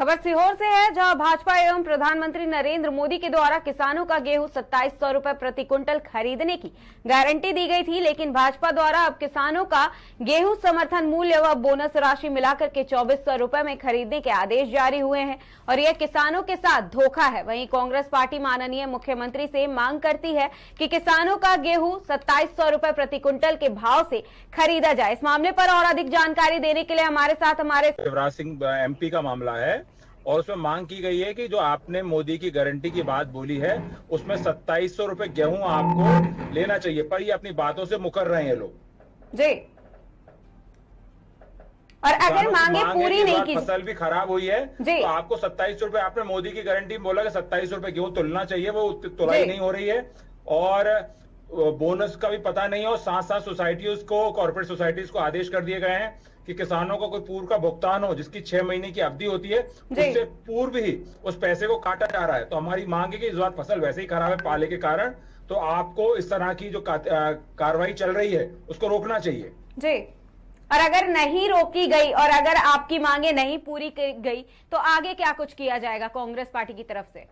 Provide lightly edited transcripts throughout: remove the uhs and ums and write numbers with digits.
खबर सीहोर से है, जहां भाजपा एवं प्रधानमंत्री नरेंद्र मोदी के द्वारा किसानों का गेहूं 2700 रुपए प्रति क्विंटल खरीदने की गारंटी दी गई थी। लेकिन भाजपा द्वारा अब किसानों का गेहूं समर्थन मूल्य व बोनस राशि मिलाकर के 2400 रुपए में खरीदने के आदेश जारी हुए हैं और यह किसानों के साथ धोखा है। वहीं कांग्रेस पार्टी माननीय मुख्यमंत्री से मांग करती है कि किसानों का गेहूं 2700 रुपए प्रति क्विंटल के भाव से खरीदा जाए। इस मामले पर और अधिक जानकारी देने के लिए हमारे साथ हमारे शिवराज सिंह एमपी का मामला है और उसमें मांग की गई है कि जो आपने मोदी की गारंटी की बात बोली है उसमें 2700 रुपए गेहूं आपको लेना चाहिए, पर ये अपनी बातों से मुकर रहे हैं लोग जी। और अगर मांगे पूरी नहीं की, फसल भी खराब हुई है तो आपको 2700 रुपए, आपने मोदी की गारंटी बोला कि 2700 रुपए गेहूं तुलना चाहिए, वो तुलाई नहीं हो रही है और बोनस का भी पता नहीं है। और साथ साथ सोसाइटीज को, कॉर्पोरेट सोसाइटीज को आदेश कर दिए गए हैं कि किसानों को कोई पूर्व का भुगतान हो जिसकी 6 महीने की अवधि होती है, उससे पूर्व ही उस पैसे को काटा जा रहा है। तो हमारी मांग है कि इस बार फसल वैसे ही खराब है पाले के कारण, तो आपको इस तरह की जो कार्रवाई चल रही है उसको रोकना चाहिए जी। और अगर नहीं रोकी गई और अगर आपकी मांगे नहीं पूरी की गई तो आगे क्या कुछ किया जाएगा कांग्रेस पार्टी की तरफ से?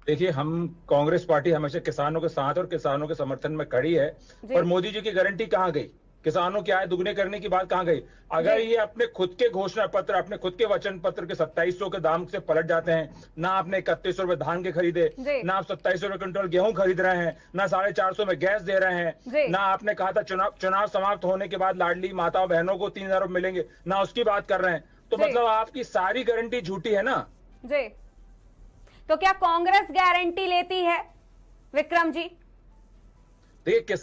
देखिए, हम कांग्रेस पार्टी हमेशा किसानों के साथ और किसानों के समर्थन में खड़ी है, और मोदी जी की गारंटी कहां गई? किसानों की आय दुगने करने की बात कहां गई? अगर ये अपने खुद के घोषणा पत्र, अपने खुद के वचन पत्र के 2700 के दाम से पलट जाते हैं, ना आपने 3100 रुपए धान के खरीदे, ना आप 2700 रुपए क्विंटल गेहूं खरीद रहे हैं, ना 450 में गैस दे रहे हैं, ना आपने कहा था चुनाव समाप्त होने के बाद लाडली माताओं बहनों को 3000 रुपए मिलेंगे, ना उसकी बात कर रहे हैं। तो मतलब आपकी सारी गारंटी झूठी है ना जी। तो क्या कांग्रेस गारंटी लेती है विक्रम जी? देखिए,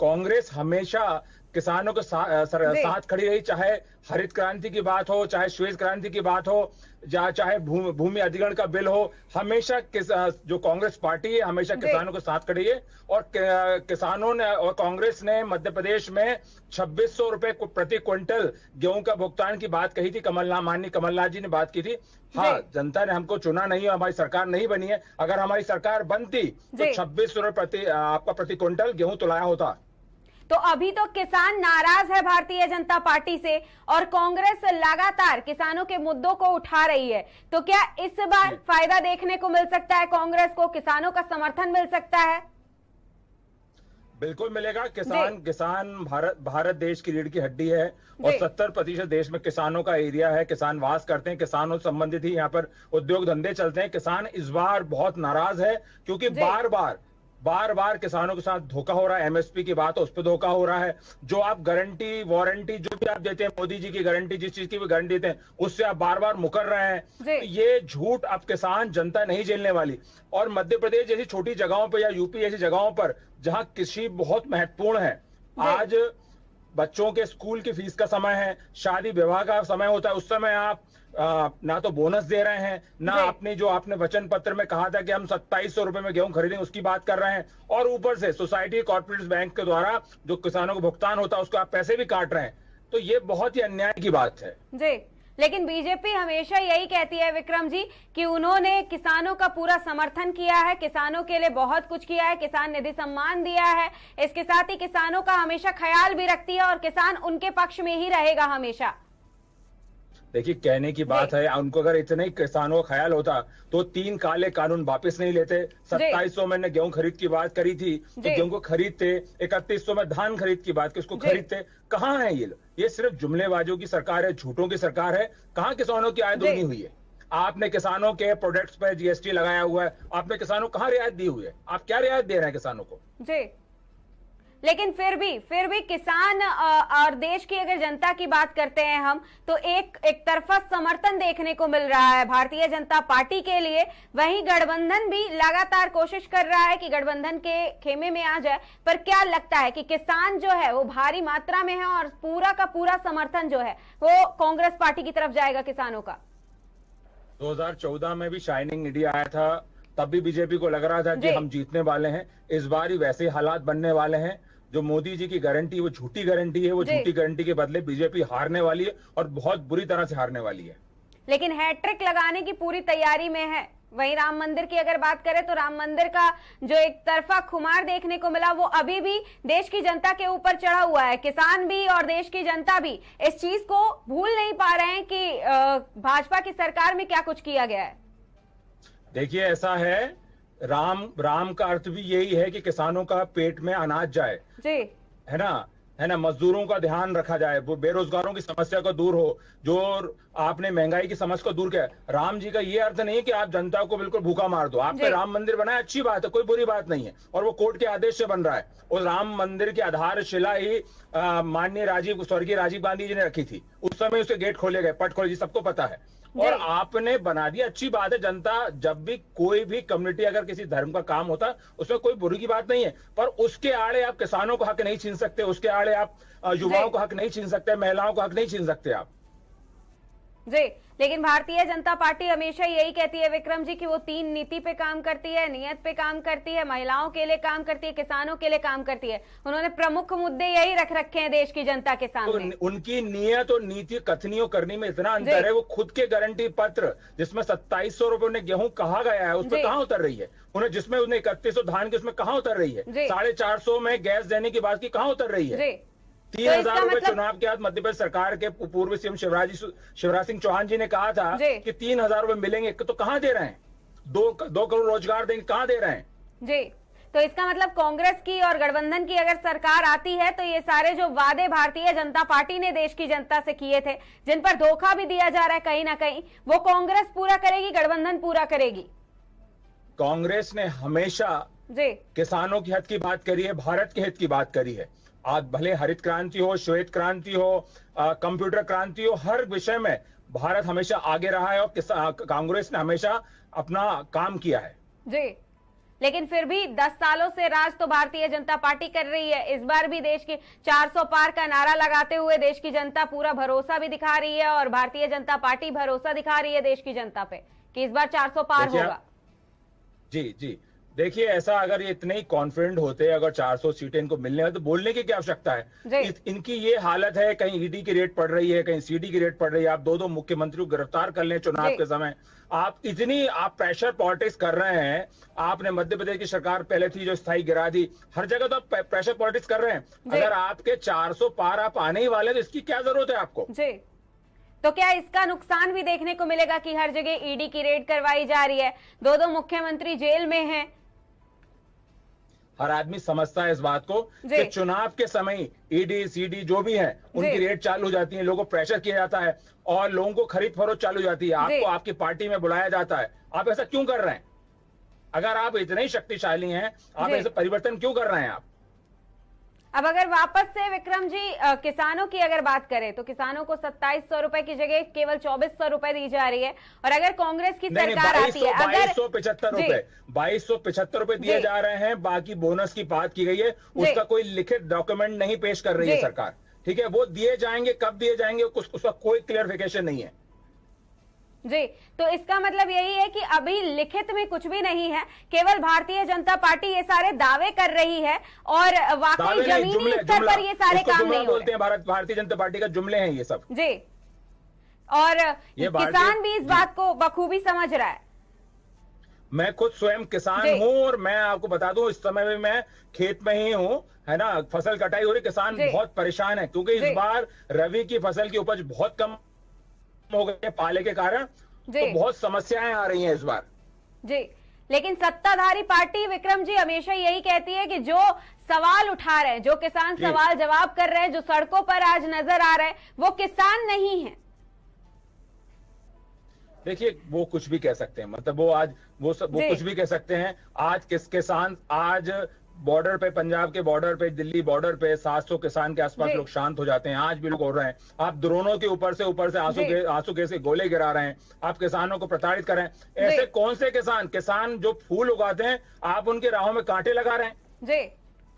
कांग्रेस हमेशा किसानों के साथ खड़ी रही, चाहे हरित क्रांति की बात हो, चाहे श्वेत क्रांति की बात हो, चाहे भूमि अधिग्रहण का बिल हो। हमेशा जो कांग्रेस पार्टी है हमेशा किसानों के साथ खड़ी है। और किसानों ने और कांग्रेस ने मध्य प्रदेश में 2600 रुपए प्रति क्विंटल गेहूं का भुगतान की बात कही थी। माननीय कमलनाथ जी ने बात की थी। हाँ, जनता ने हमको चुना नहीं है, हमारी सरकार नहीं बनी है। अगर हमारी सरकार बनती तो 2600 रुपए आपका प्रति क्विंटल गेहूं तुलाया होता। तो अभी तो किसान नाराज है भारतीय जनता पार्टी से और कांग्रेस लगातार किसानों के मुद्दों को उठा रही है। तो क्या इस बार फायदा देखने को मिल सकता है कांग्रेस को? किसानों का समर्थन मिल सकता है? बिल्कुल मिलेगा। किसान भारत देश की रीढ़ की हड्डी है और 70% देश में किसानों का एरिया है। किसान वास करते हैं, किसानों से संबंधित ही यहाँ पर उद्योग धंधे चलते हैं। किसान इस बार बहुत नाराज है क्योंकि बार बार किसानों के साथ धोखा हो रहा है। एमएसपी की बात है, उस पर धोखा हो रहा है। जो आप गारंटी वारंटी जो भी आप देते हैं, मोदी जी की गारंटी, जिस चीज की भी गारंटी देते हैं, उससे आप बार बार मुकर रहे हैं। तो ये झूठ अब किसान जनता नहीं झेलने वाली। और मध्य प्रदेश जैसी छोटी जगहों पर या यूपी जैसी जगहों पर जहां कृषि बहुत महत्वपूर्ण है, आज बच्चों के स्कूल की फीस का समय है, शादी विवाह का समय होता है, उस समय आप ना तो बोनस दे रहे हैं, ना आपने वचन पत्र में कहा था कि हम 2700 रुपए में गेहूं खरीदेंगे उसकी बात कर रहे हैं, और ऊपर से सोसाइटी कॉर्पोरेट बैंक के द्वारा जो किसानों को भुगतान होता है उसको आप पैसे भी काट रहे हैं। तो ये बहुत ही अन्याय की बात है जी। लेकिन बीजेपी हमेशा यही कहती है विक्रम जी कि उन्होंने किसानों का पूरा समर्थन किया है, किसानों के लिए बहुत कुछ किया है, किसान निधि सम्मान दिया है, इसके साथ ही किसानों का हमेशा ख्याल भी रखती है और किसान उनके पक्ष में ही रहेगा हमेशा। देखिए, कहने की बात है, उनको अगर इतने ही किसानों का ख्याल होता तो 3 काले कानून वापस नहीं लेते। 2700 में गेहूं खरीद की बात करी थी तो गेहूं को खरीदते, 3100 में धान खरीद की बात की उसको खरीदते। कहाँ है ये सिर्फ जुमलेबाजों की सरकार है, झूठों की सरकार है। कहाँ किसानों की आय दोगुनी हुई है? आपने किसानों के प्रोडक्ट्स पर जीएसटी लगाया हुआ है, आपने किसानों को कहाँ रियायत दी हुई है? आप क्या रियायत दे रहे हैं किसानों को? जी। लेकिन फिर भी किसान और देश की अगर जनता की बात करते हैं हम, तो एक तरफा समर्थन देखने को मिल रहा है भारतीय जनता पार्टी के लिए। वहीं गठबंधन भी लगातार कोशिश कर रहा है कि गठबंधन के खेमे में आ जाए। पर क्या लगता है कि किसान जो है वो भारी मात्रा में है और पूरा का पूरा समर्थन जो है वो कांग्रेस पार्टी की तरफ जाएगा किसानों का? 2014 में भी शाइनिंग इंडिया आया था, तब भी बीजेपी को लग रहा था कि हम जीतने वाले हैं। इस बार ही वैसे हालात बनने वाले हैं। जो मोदी जी की गारंटी वो झूठी गारंटी है, वो झूठी गारंटी के बदले बीजेपी हारने वाली है और बहुत बुरी तरह से हारने वाली है। लेकिन हैट्रिक लगाने की पूरी तैयारी में है वहीं राम मंदिर की अगर बात करें तो राम मंदिर का जो एक तरफा खुमार देखने को मिला वो अभी भी देश की जनता के ऊपर चढ़ा हुआ है। किसान भी और देश की जनता भी इस चीज को भूल नहीं पा रहे हैं कि भाजपा की सरकार में क्या कुछ किया गया है। देखिए, ऐसा है, राम का अर्थ भी यही है कि किसानों का पेट में अनाज जाए, जी, है ना, मजदूरों का ध्यान रखा जाए, वो बेरोजगारों की समस्या को दूर हो, जो आपने महंगाई की समस्या को दूर किया। राम जी का ये अर्थ नहीं है कि आप जनता को बिल्कुल भूखा मार दो। आपने राम मंदिर बनाया, अच्छी बात है, कोई बुरी बात नहीं है, और वो कोर्ट के आदेश से बन रहा है। उस राम मंदिर की आधारशिला ही माननीय स्वर्गीय राजीव गांधी जी ने रखी थी। उस समय उसके गेट खोले गए, पट खोले, जी सबको पता है, और आपने बना दिया, अच्छी बात है। जनता, जब भी कोई भी कम्युनिटी अगर किसी धर्म का काम होता है उसमें कोई बुरी की बात नहीं है, पर उसके आड़े आप किसानों को हक नहीं छीन सकते, उसके आड़े आप युवाओं को हक नहीं छीन सकते, महिलाओं को हक नहीं छीन सकते आप। जी, लेकिन भारतीय जनता पार्टी हमेशा यही कहती है विक्रम जी कि वो 3 नीति पे काम करती है, नियत पे काम करती है, महिलाओं के लिए काम करती है, किसानों के लिए काम करती है। उन्होंने प्रमुख मुद्दे यही रख रखे हैं देश की जनता के सामने। तो उनकी नियत और नीति कथनियों करने में इतना अंतर है। वो खुद के गारंटी पत्र जिसमें 2700 रुपए उन्हें गेहूं कहा गया है, उसमें कहां उतर रही है? उन्हें जिसमें उन्हें 3100 धान की, उसमें कहां उतर रही है? 450 में गैस देने की बात की, कहां उतर रही है? 3000 रुपए चुनाव के बाद मध्य प्रदेश सरकार के पूर्व सीएम शिवराज सिंह चौहान जी ने कहा था कि 3000 रुपए मिलेंगे, तो कहां दे रहे हैं? 2 करोड़ रोजगार देंगे, कहां दे रहे हैं? जी, तो इसका मतलब कांग्रेस की और गठबंधन की अगर सरकार आती है तो ये सारे जो वादे भारतीय जनता पार्टी ने देश की जनता से किए थे, जिन पर धोखा भी दिया जा रहा है कहीं ना कहीं, वो कांग्रेस पूरा करेगी, गठबंधन पूरा करेगी। कांग्रेस ने हमेशा किसानों के हित की बात करी है, भारत के हित की बात करी है। आज भले हरित क्रांति हो, श्वेत क्रांति हो, कंप्यूटर क्रांति हो, हर विषय में भारत हमेशा आगे रहा है, और कांग्रेस ने हमेशा अपना काम किया है। जी, लेकिन फिर भी 10 सालों से राज तो भारतीय जनता पार्टी कर रही है। इस बार भी देश के 400 पार का नारा लगाते हुए देश की जनता पूरा भरोसा भी दिखा रही है, और भारतीय जनता पार्टी भरोसा दिखा रही है देश की जनता पे कि इस बार 400 पार होगा। जी, देखिए, ऐसा अगर ये इतने ही कॉन्फिडेंट होते, अगर 400 सीटें इनको मिलने हैं, तो बोलने की क्या आवश्यकता है? इनकी ये हालत है, कहीं ईडी की रेड पड़ रही है, कहीं सीडी की रेड पड़ रही है, आप 2 मुख्यमंत्री को गिरफ्तार कर लें चुनाव के समय, आप प्रेशर पॉलिटिक्स कर रहे हैं। आपने मध्य प्रदेश की सरकार पहले थी जो स्थायी गिरा दी, हर जगह तो आप प्रेशर पॉलिटिक्स कर रहे हैं। अगर आपके 400 पार आप आने ही वाले, तो इसकी क्या जरूरत है आपको? तो क्या इसका नुकसान भी देखने को मिलेगा कि हर जगह ईडी की रेड करवाई जा रही है, 2 मुख्यमंत्री जेल में हैं? हर आदमी समझता है इस बात को कि चुनाव के समय ईडी सीडी जो भी है उनकी रेड चालू हो जाती है, लोगों को प्रेशर किया जाता है, और लोगों को खरीद फरोख्त चालू हो जाती है, आपको आपकी पार्टी में बुलाया जाता है। आप ऐसा क्यों कर रहे हैं? अगर आप इतने ही शक्तिशाली हैं, आप ऐसे परिवर्तन क्यों कर रहे हैं आप? अब अगर वापस से विक्रम जी किसानों की अगर बात करें तो किसानों को 2700 रुपए की जगह केवल 2400 रुपए दी जा रही है, और अगर कांग्रेस की सरकार आती है, अगर 2275 रुपए दिए जा रहे हैं, बाकी बोनस की बात की गई है, उसका कोई लिखित डॉक्यूमेंट नहीं पेश कर रही है सरकार, ठीक है? वो दिए जाएंगे, कब दिए जाएंगे उसका कोई क्लियरिफिकेशन नहीं है। जी, तो इसका मतलब यही है कि अभी लिखित में कुछ भी नहीं है, केवल भारतीय जनता पार्टी ये सारे दावे कर रही है, और वाकई जमीनी स्तर पर ये सारे काम नहीं बोलते हैं। भारतीय जनता पार्टी का जुमले हैं ये सब। जी, और किसान भी इस बात को बखूबी समझ रहा है। मैं खुद स्वयं किसान हूं, और मैं आपको बता दूं, इस समय में मैं खेत में ही हूं, है ना, फसल कटाई हो रही, किसान बहुत परेशान है, क्योंकि इस बार रबी की फसल की उपज बहुत कम हो गई है पाले के कारण, तो बहुत समस्याएं आ रही हैं इस बार। जी, लेकिन सत्ताधारी पार्टी विक्रम जी हमेशा यही कहती है कि जो सवाल उठा रहे हैं, जो किसान सवाल जवाब कर रहे हैं, जो सड़कों पर आज नजर आ रहे हैं, वो किसान नहीं है। देखिए, वो कुछ भी कह सकते हैं, मतलब वो आज वो कुछ भी कह सकते हैं। आज किसान आज बॉर्डर पे, पंजाब के बॉर्डर पे, दिल्ली बॉर्डर पे 700 किसान के आसपास लोग शांत हो जाते हैं, आज भी लोग हो रहे हैं। आप ड्रोनों के ऊपर से आंसू गैस के गोले गिरा रहे हैं, आप किसानों को प्रताड़ित कर रहे हैं। ऐसे कौन से किसान जो फूल उगाते हैं, आप उनके राहों में कांटे लगा रहे हैं?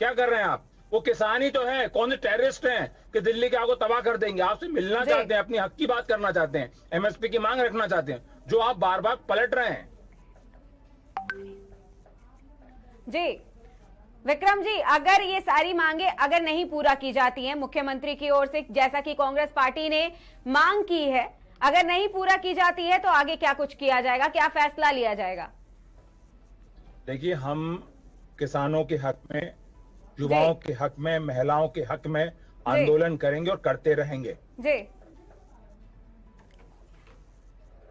क्या कर रहे हैं आप? वो किसान ही तो है, कौन से टेररिस्ट हैं कि दिल्ली के आपको तबाह कर देंगे? आपसे मिलना चाहते हैं, अपनी हक की बात करना चाहते हैं, एमएसपी की मांग रखना चाहते हैं, जो आप बार बार पलट रहे हैं। जी विक्रम जी, अगर ये सारी मांगे अगर नहीं पूरा की जाती हैं मुख्यमंत्री की ओर से, जैसा कि कांग्रेस पार्टी ने मांग की है, अगर नहीं पूरा की जाती है तो आगे क्या कुछ किया जाएगा, क्या फैसला लिया जाएगा? देखिए, हम किसानों के हक में, युवाओं के हक में, महिलाओं के हक में आंदोलन करेंगे और करते रहेंगे। जी,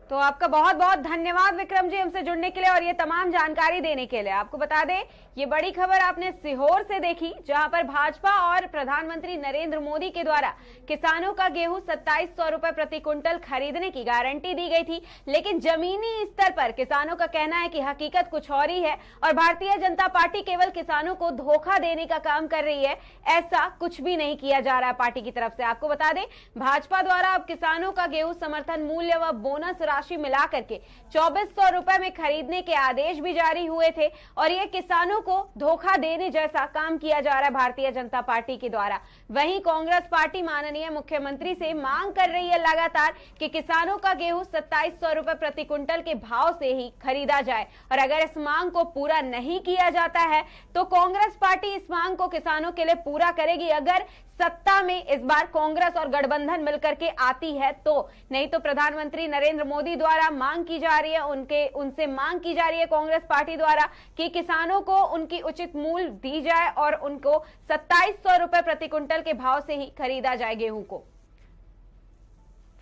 तो आपका बहुत बहुत धन्यवाद विक्रम जी हमसे जुड़ने के लिए और ये तमाम जानकारी देने के लिए। आपको बता दें, ये बड़ी खबर आपने सीहोर से देखी, जहां पर भाजपा और प्रधानमंत्री नरेंद्र मोदी के द्वारा किसानों का गेहूं 2700 रुपए प्रति क्विंटल खरीदने की गारंटी दी गई थी। लेकिन जमीनी स्तर पर किसानों का कहना है कि हकीकत कुछ और ही है और भारतीय जनता पार्टी केवल किसानों को धोखा देने का काम कर रही है। ऐसा कुछ भी नहीं किया जा रहा है पार्टी की तरफ से। आपको बता दें, भाजपा द्वारा अब किसानों का गेहूं समर्थन मूल्य व बोनस राशि मिलाकर के 2400 रुपए में खरीदने के आदेश भी जारी हुए थे और ये किसानों को धोखा देने जैसा काम किया जा रहा है भारतीय जनता पार्टी के द्वारा। वहीं कांग्रेस पार्टी माननीय मुख्यमंत्री से मांग कर रही है लगातार कि किसानों का गेहूं 2700 रुपए प्रति क्विंटल के भाव से ही खरीदा जाए और अगर इस मांग को पूरा नहीं किया जाता है तो कांग्रेस पार्टी इस मांग को किसानों के लिए पूरा करेगी। अगर सत्ता में इस बार कांग्रेस और गठबंधन मिलकर के आती है तो, नहीं तो प्रधानमंत्री नरेंद्र मोदी द्वारा मांग की जा रही है, उनसे मांग की जा रही है कांग्रेस पार्टी द्वारा कि किसानों को उनकी उचित मूल्य दी जाए और उनको 2700 रुपए प्रति क्विंटल के भाव से ही खरीदा जाए गेहूं को।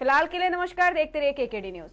फिलहाल के लिए नमस्कार, देखते रहिए केकेडी न्यूज।